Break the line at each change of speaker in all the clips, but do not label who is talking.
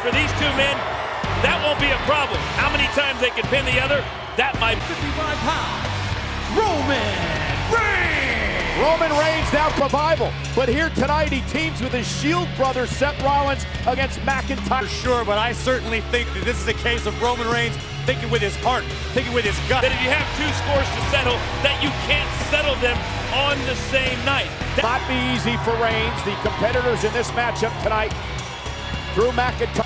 for these two men, that won't be a problem. How many times they can pin the other, that might.
55 pounds, Roman Reigns!
Roman Reigns now revival, but here tonight he teams with his Shield brother Seth Rollins against McIntyre.
For sure, but I certainly think that this is a case of Roman Reigns thinking with his heart, thinking with his gut.
That if you have two scores to settle, that you can't settle them on the same night.
Not be easy for Reigns. The competitors in this matchup tonight, Drew McIntyre.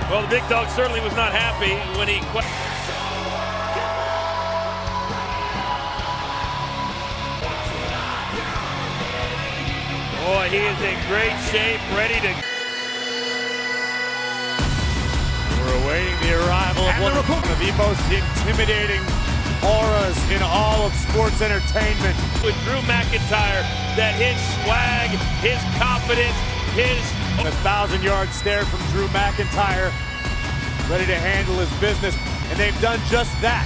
Well, the big dog certainly was not happy when he quit. Boy, he is in great shape, ready to.
We're awaiting the arrival of one of the most intimidating auras in all of sports entertainment.
With Drew McIntyre, that his swag, his confidence, his...
A 1,000-yard stare from Drew McIntyre, ready to handle his business, and they've done just that.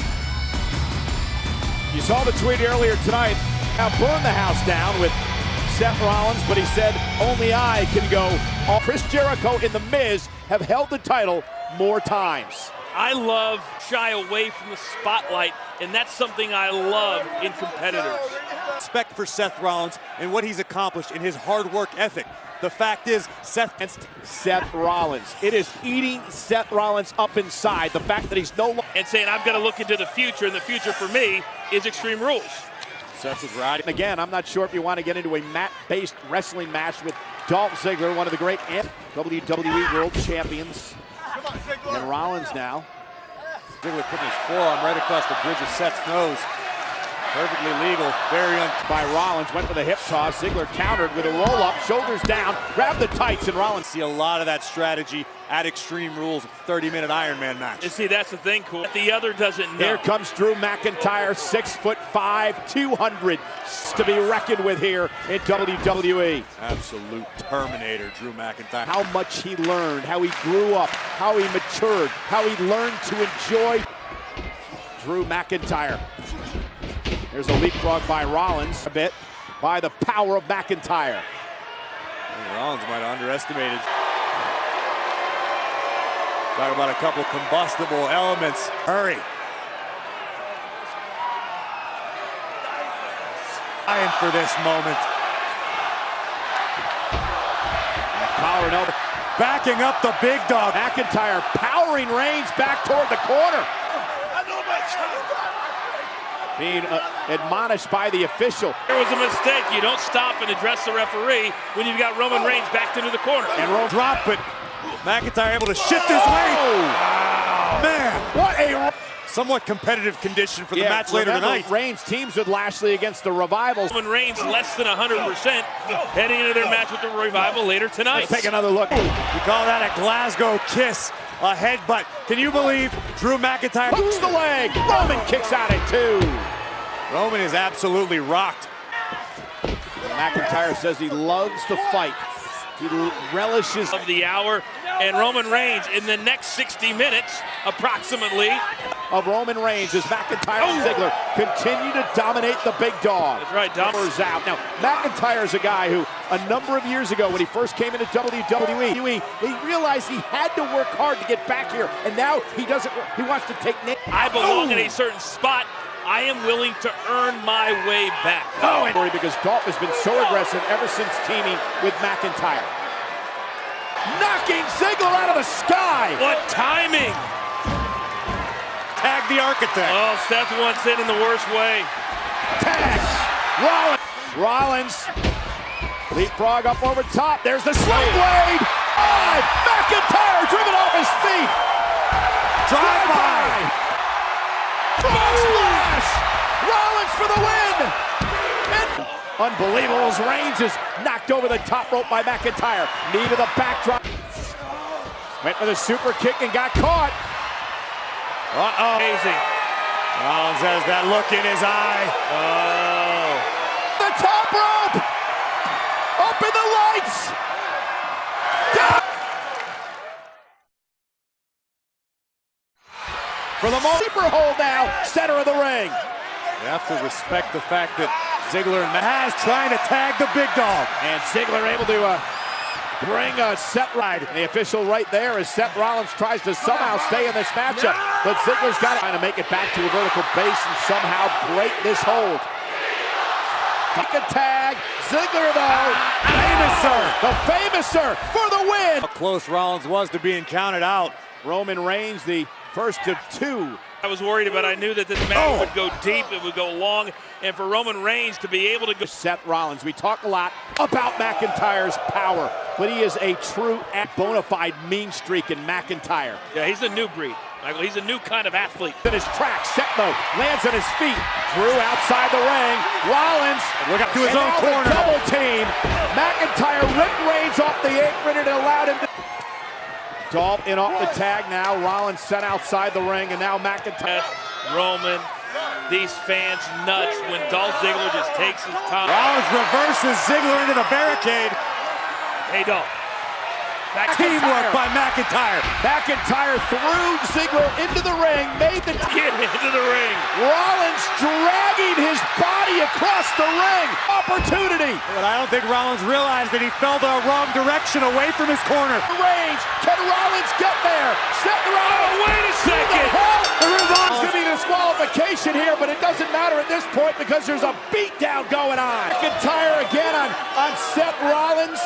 You saw the tweet earlier tonight. Now burn the house down with Seth Rollins, but he said only I can go. Chris Jericho and The Miz have held the title more times.
I love shy away from the spotlight, and that's something I love in competitors.
Respect for Seth Rollins and what he's accomplished in his hard work ethic. The fact is,
Seth Rollins. It is eating Seth Rollins up inside. The fact that he's no longer...
And saying, I've got to look into the future, and the future for me is Extreme Rules.
Seth was riding. Again, I'm not sure if you want to get into a mat-based wrestling match with Dolph Ziggler, one of the great WWE World Champions. And Rollins now.
Ziggler putting his forearm right across the bridge of Seth's nose. Perfectly legal, very
by Rollins, went for the hip toss. Ziggler countered with a roll-up, shoulders down, grabbed the tights, and Rollins.
See a lot of that strategy at Extreme Rules, 30-minute Iron Man match.
And see, that's the thing, cool. The other doesn't know.
Here comes Drew McIntyre, 6'5", 200 to be reckoned with here in WWE.
Absolute Terminator, Drew McIntyre.
How much he learned, how he grew up, how he matured, how he learned to enjoy Drew McIntyre. There's a leapfrog by Rollins, a bit by the power of McIntyre.
Rollins might have underestimated. Talk about a couple combustible elements. Hurry. Dying for this moment.
Collar and elbow.
Backing up the big dog.
McIntyre powering Reigns back toward the corner. Being admonished by the official.
There was a mistake. You don't stop and address the referee when you've got Roman Reigns backed into the corner.
And roll drop, but McIntyre able to shift his weight. Wow. Man,
what a
somewhat competitive condition for the match later tonight.
Reigns teams with Lashley against the Revival.
Roman Reigns less than 100% heading into their match with the Revival later tonight.
Let's take another look.
You call that a Glasgow kiss, a headbutt. Can you believe Drew McIntyre
hooks the leg? Roman kicks out at 2.
Roman is absolutely rocked.
McIntyre says he loves to fight. He relishes
of the hour, and Roman Reigns in the next 60 minutes, approximately,
of Roman Reigns as McIntyre and Ziggler continue to dominate the big dog.
That's right,
Numbers out. Now, McIntyre is a guy who, a number of years ago, when he first came into WWE, he realized he had to work hard to get back here, and now he doesn't. He wants to take.
I belong in a certain spot. I am willing to earn my way back.
Because Dolph has been so aggressive ever since teaming with McIntyre. Knocking Ziggler out of the sky.
What timing.
Tag the architect.
Oh, Seth wants it in the worst way.
Tag. Rollins. Leapfrog up over top. There's the slide blade. McIntyre driven off his feet.
Drive by.
Frog splash! Rollins for the win! And unbelievable as Reigns is knocked over the top rope by McIntyre. Knee to the backdrop. Went for the super kick and got caught.
Uh-oh.
Amazing.
Rollins has that look in his eye.
Oh.
The top rope! Up in the lights! Down! For the sleeper hold now, center of the ring.
You have to respect the fact that Ziggler and Maz trying to tag the big dog.
And Ziggler able to bring a Seth ride. The official right there as Seth Rollins tries to somehow stay in this matchup. But Ziggler's got to try to make it back to a vertical base and somehow break this hold. Kick a tag. Ziggler, though. The famouser for the win.
How close Rollins was to being counted out.
Roman Reigns, the first of two.
I was worried about. I knew that this match would go deep, it would go long, and for Roman Reigns to be able to go.
Seth Rollins, we talk a lot about McIntyre's power, but he is a true bona fide mean streak in McIntyre.
Yeah, he's a new breed, Michael. He's a new kind of athlete.
In his track, set mode, lands on his feet, Drew outside the ring. Rollins,
look up to his own corner.
Double team. McIntyre ripped Reigns off the apron and allowed him to. Dolph in off the tag now. Rollins sent outside the ring, and now McIntyre.
Roman, these fans nuts when Dolph Ziggler just takes his time.
Rollins reverses Ziggler into the barricade.
Hey, Dolph.
Teamwork by McIntyre.
McIntyre threw Ziggler into the ring, made the
Get into the ring.
Rollins dragging his body across the ring. Opportunity.
But I don't think Rollins realized that he fell the wrong direction away from his corner.
Range. Can Rollins get there? Seth Rollins.
Oh, wait a second.
There's going to be disqualification here, but it doesn't matter at this point because there's a beatdown going on. McIntyre again on Seth Rollins.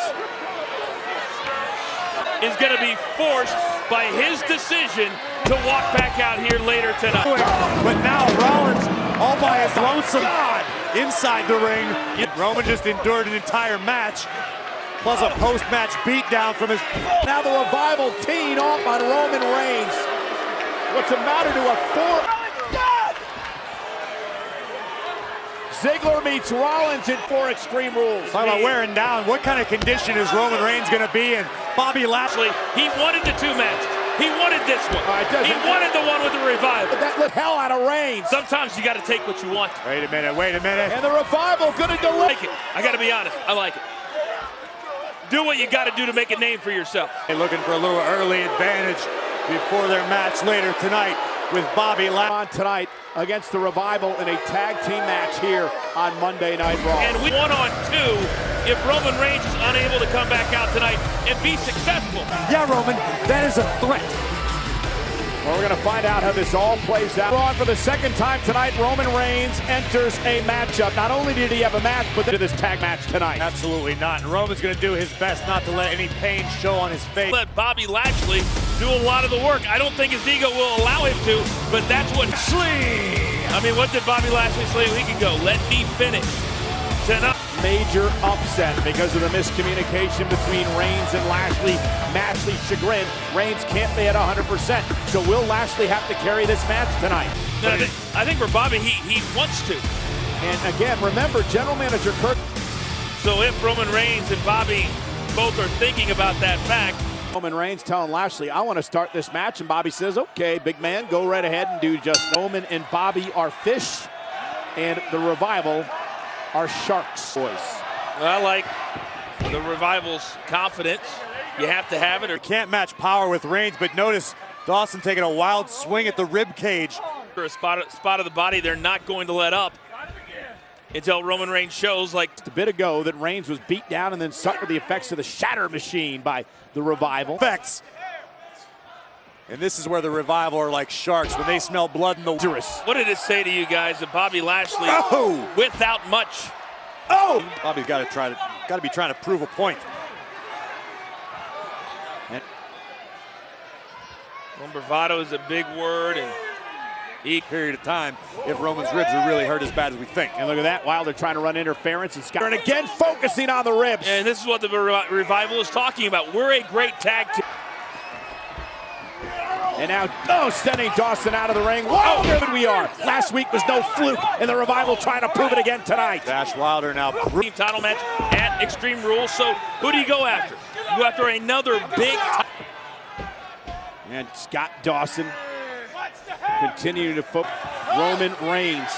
Is going to be forced by his decision to walk back out here later tonight.
But now Rollins all by his lonesome inside the ring. Roman just endured an entire match, plus a post-match beatdown from his...
Now the Revival teeing off on Roman Reigns. What's the matter to a four? Ziggler meets Rollins in 4 Extreme Rules.
Talking about wearing down, what kind of condition is Roman Reigns going to be in? Bobby Lashley,
he wanted the 2 matches. He wanted this one. He wanted the one with the Revival.
That lit hell out of Reigns.
Sometimes you got to take what you want.
Wait a minute, wait a minute.
And the Revival going to delay.
Like it. I got to be honest. I like it. Do what you got to do to make a name for yourself.
They're looking for a little early advantage before their match later tonight with Bobby Lashley.
On tonight against the Revival in a tag team match here on Monday Night Raw.
And we 1-on-2 if Roman Reigns is unable to come back out tonight and be successful.
Yeah, Roman, that is a threat.
Well, we're going to find out how this all plays out. On for the second time tonight, Roman Reigns enters a matchup. Not only did he have a match, but did this tag match tonight.
Absolutely not. And Roman's going to do his best not to let any pain show on his face.
Let Bobby Lashley do a lot of the work. I don't think his ego will allow him to, but that's what... I mean, what did Bobby Lashley say a week ago? Let me finish tonight.
Major upset because of the miscommunication between Reigns and Lashley. Lashley's chagrin. Reigns can't be at 100%. So will Lashley have to carry this match tonight?
I think for Bobby, he wants to.
And again, remember, General Manager Kirk.
So if Roman Reigns and Bobby both are thinking about that fact.
Roman Reigns telling Lashley, I want to start this match. And Bobby says, okay, big man, go right ahead and do just. Roman and Bobby are fish, and the Revival are sharks. Boys.
I like the Revival's confidence. You have to have it or
can't match power with Reigns, but notice Dawson taking a wild swing at the rib cage.
For a spot of the body, they're not going to let up until Roman Reigns shows like
a bit ago that Reigns was beat down and then suffered the effects of the Shatter Machine by the Revival.
Effects. And this is where the Revival are like sharks when they smell blood in the water.
What did it say to you guys that Bobby Lashley, without much?
Bobby's got to be trying to prove a point.
And bravado is a big word, and
period of time if Roman's ribs are really hurt as bad as we think.
And look at that, Wilder trying to run interference, and Scott and again focusing on the ribs.
And this is what the Revival is talking about. We're a great tag team.
And now, sending Dawson out of the ring. Whoa, there we are. Last week was no fluke, and the Revival trying to prove it again tonight.
Dash Wilder now.
Team title match at Extreme Rules. So who do you go after? You go after another big.
And Scott Dawson continuing to focus. Roman Reigns.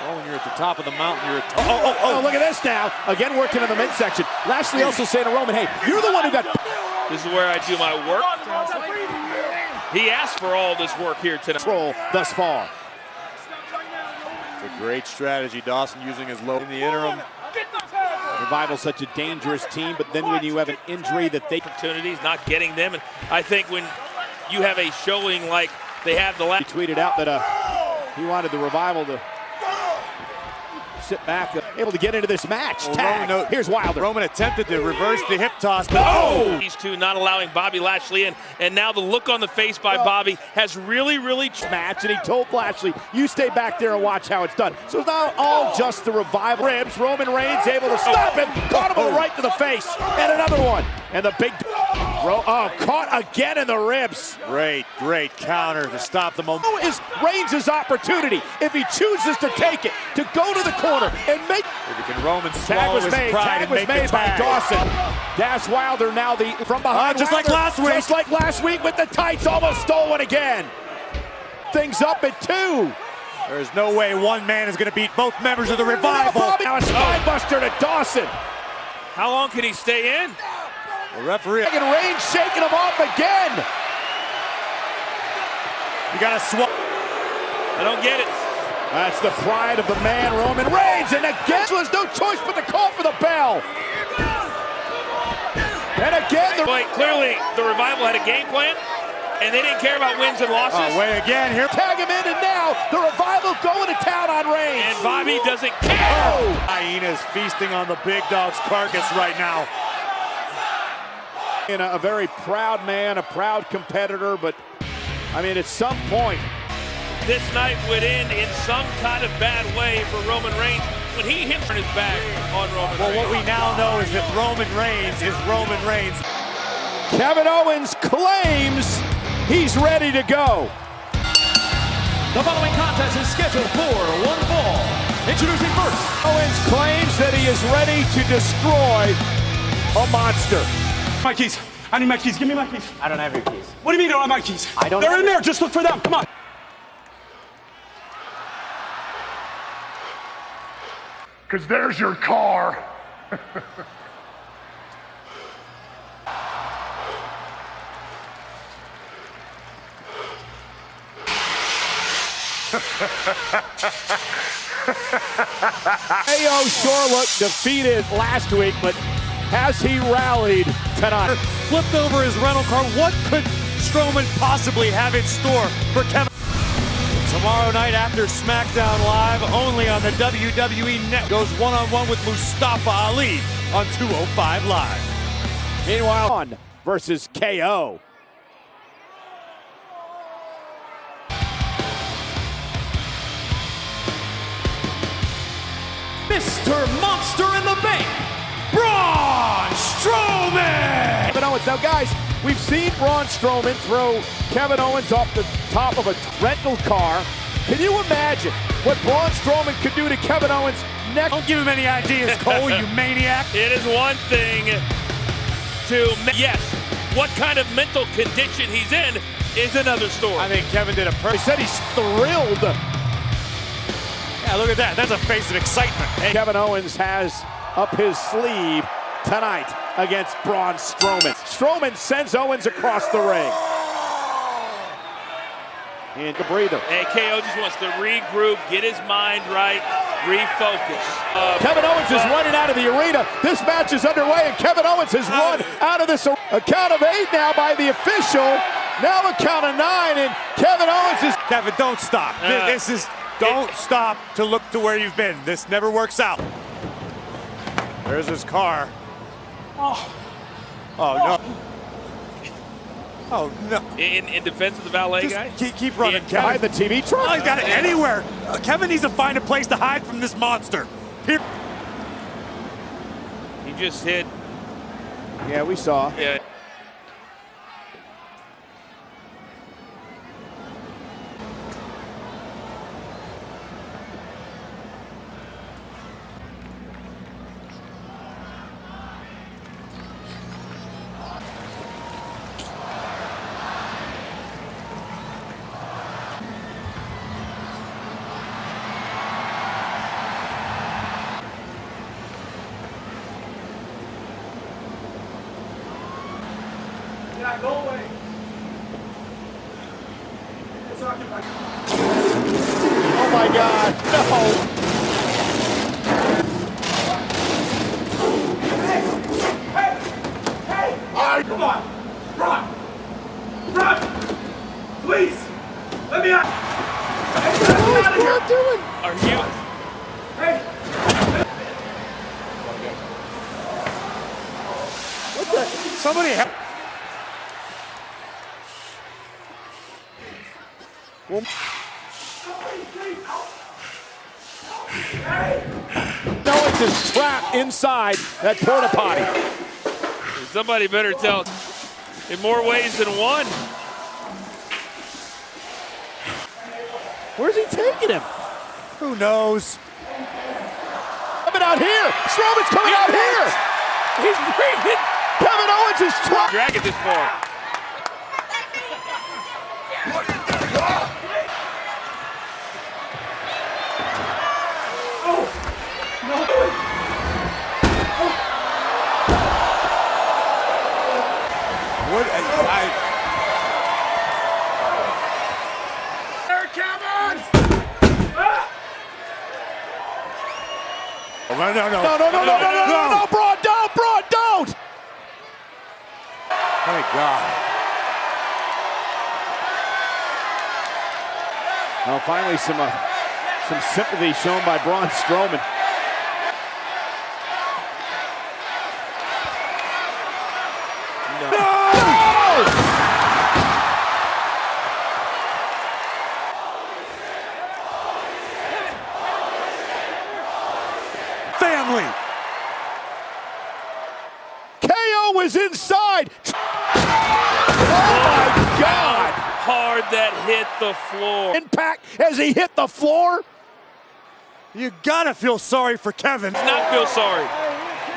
Oh, when you're at the top of the mountain, you're at
oh, look at this now. Again, working in the midsection. Lashley also saying to Roman, hey, you're the one who got...
This is where I do my work. He asked for all this work here tonight.
Roll thus far.
It's a great strategy. Dawson using his low in the interim.
Revival's such a dangerous team, but then when you have an injury that they
Opportunities, not getting them. And I think when you have a showing like they have the last.
He tweeted out that he wanted the Revival to sit back, able to get into this match. Tag. Here's Wilder.
Roman attempted to reverse the hip toss, but
These two not allowing Bobby Lashley in, and now the look on the face by Bobby has really
match, and he told Lashley, you stay back there and watch how it's done. So it's not all just the Revival. Ribs, Roman Reigns able to stop him, caught him with a right to the face, and another one. And the big, caught again in the ribs.
Great counter to stop the momentum.
Is Reigns' opportunity, if he chooses to take it, to go to the corner and make.
Can Roman swallow his pride
Tag
and
was
make
made
the
by
tag?
Dawson. Dash Wilder now from behind.
Just
Wilder,
like last week.
Just like last week with the tights, almost stole one again. Things up at 2.
There's no way one man is going to beat both members of the Revival.
Now a spine buster to Dawson.
How long can he stay in?
The referee.
And Reigns shaking him off again.
You got to swap.
I don't get it.
That's the pride of the man, Roman Reigns, and again was no choice but to call for the bell. And again,
Clearly, the Revival had a game plan, and they didn't care about wins and losses.
Way again here.
Tag him in, and now the Revival going to town on Reigns.
And Bobby doesn't care.
Hyena's feasting on the big dog's carcass right now.
And a very proud man, a proud competitor, but I mean, at some point,
this night would end in some kind of bad way for Roman Reigns when he hits his back on Roman Reigns.
Well, what we now know is that Roman Reigns is Roman Reigns.
Kevin Owens claims he's ready to go.
The following contest is scheduled for one fall. Introducing first.
Owens claims that he is ready to destroy a monster.
My keys. I need my keys. Give me my keys.
I don't have your keys.
What do you mean you don't have my keys?
I don't
They're
have
in there. Just look for them. Come on.
Because there's your car.
KO sure looked defeated last week, but has he rallied tonight?
Flipped over his rental car. What could Strowman possibly have in store for Kevin? Tomorrow night after SmackDown Live, only on the WWE Net, goes one-on-one with Mustafa Ali on 205 Live.
Meanwhile, on versus KO.
Mr. Monster in the Bank, Braun Strowman!
Kevin Owens. Now, guys, we've seen Braun Strowman throw Kevin Owens off the top of a rental car. Can you imagine what Braun Strowman could do to Kevin Owens next?
Don't give him any ideas, Cole, you maniac.
It is one thing to, yes, what kind of mental condition he's in is another story.
I think Kevin did a
They
perfect.
said he's thrilled.
Yeah, look at that. That's a face of excitement. Hey,
Kevin Owens has up his sleeve tonight against Braun Strowman. Strowman sends Owens across the ring. And a breather.
And KO just wants to regroup, get his mind right, refocus.
Kevin Owens is running out of the arena. This match is underway, and Kevin Owens has run out of this. A count of 8 now by the official. Now a count of 9, and Kevin Owens is.
Kevin, don't stop. This is. Don't stop to look to where you've been. This never works out. There's his car. Oh no. Oh no.
In defense of the valet guy?
Keep running, Kevin.
behind the TV truck.
Oh, he's got it anywhere. Kevin needs to find a place to hide from this monster. Here.
He just hit.
Yeah, we saw.
Yeah.
Go away. It's occupied.
Oh my God, no.
Come on. Run. Run. Please. Let me out. Get out of here.
Are you?
Hey.
Somebody help.
No, it's a trap inside that porta potty.
Somebody better tell in more ways than one.
Where's he taking him?
Who knows?
Coming out here. Strowman's coming out here.
He's bringing.
Kevin Owens is trying.
Dragging this far.
What?
No, Braun, don't!
Thank God.
Well, finally some sympathy shown by Braun Strowman. No!
Family.
KO was inside. Oh my God!
Hard that hit the floor.
Impact as he hit the floor.
You gotta feel sorry for Kevin.
Not feel sorry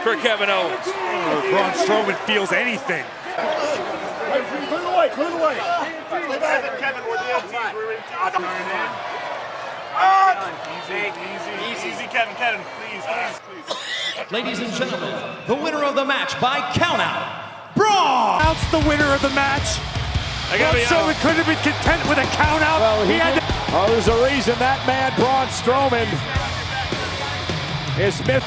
for Kevin Owens.
Oh, Braun Strowman feels anything.
Clear the way. Clear the way. Kevin, we're the MTs. We're in. Easy, Kevin, please.
Ladies and gentlemen, the winner of the match by countout, Braun!
Announce the winner of the match.
I gotta be
Strowman
honest.
couldn't have been content with a count out.
Well,
he had to
there's a reason that man, Braun Strowman, is Smith.